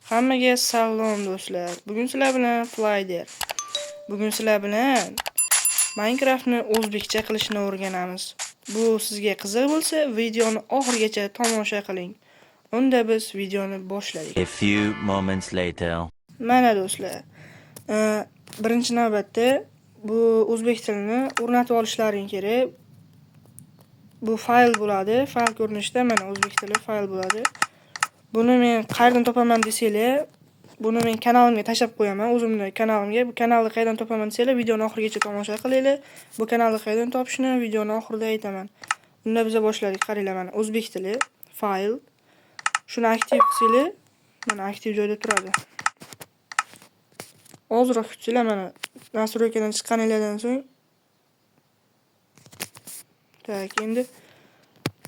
Hammaga salom do'stlar. Bugun sizlar bilan Flyder. Bugun sizlar bilan Minecraftni o'zbekcha qilishni o'rganamiz. Bu sizga qiziq bo'lsa, videoni oxirigacha tomosha qiling. Unda biz videoni boshladik. A few moments later. Mana do'stlar. Birinchi navbatda bu o'zbek tilini o'rnatib olishlaring kerak. Bu fayl bo'ladi. Fayl ko'rinishida mana o'zbek tili fayl bo'ladi. Buni men qayerdan topaman desanglar, buni men kanalimga tashlab qo'yaman, o'zimning kanalimga. Bu kanalni qayerdan topaman desanglar, videoni oxirigacha tomosha qilinglar. Bu kanalni qayerdan topishni videoni oxirida aytaman. Unda biz boshladik. Qaranglar, mana o'zbek tili fayl. Shuni aktiv qilsanglar, mana aktiv joyda turadi. Ozroq kutsanglar, mana nastroykadan chiqqaninglardan so'ng tak, endi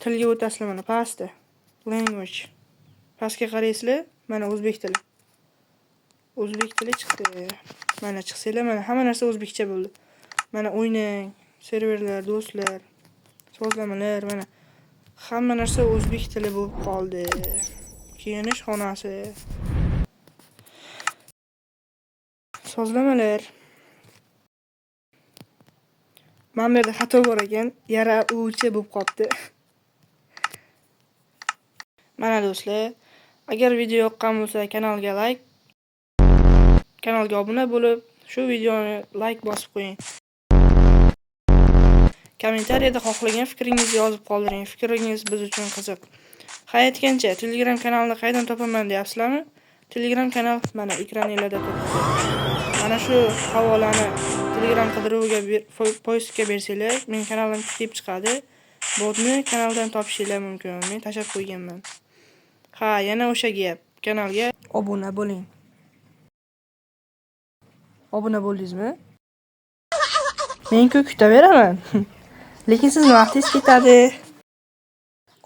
tilga o'tasizlar, mana pastda. Language. Pastga qaraysizlar, mana o'zbek tili. O'zbek tili chiqdi. Mana chiqsanglar, mana hamma narsa o'zbekcha bo'ldi. Mana o'ynang, serverlar, do'stlar, sozlamalar, mana hamma narsa o'zbek tili bo'lib qoldi. Kiyinish xonasi. Sozlamalar. Mana bu yerda xato bor ekan, yara uchi bo'lib qolibdi. Mana do'stlar, agar video yoqqan bo'lsa, kanalga obuna bo'lib, shu videoni like bosib qo'ying. Kommentariyada xohlagan fikringizni yozib qoldiring. Fikringiz biz uchun qiziq. Aytgancha, Telegram kanalini qayerdan topaman deyapsizlarmi? Telegram kanal mana ekraningizda turibdi. Mana shu havolani Telegram qidiruviga poistga bersanglar, men kanalim kelib chiqadi. Botni kanaldan topishingiz mumkin. Men tashlab qo'yganman. Ha, yana o'sha gap. Kanalga obuna bo'ling. Obuna bo'ldingizmi? Men-ku kutaveraman. Lekin sizning vaqtingiz ketadi.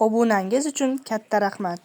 Obunangiz uchun katta rahmat.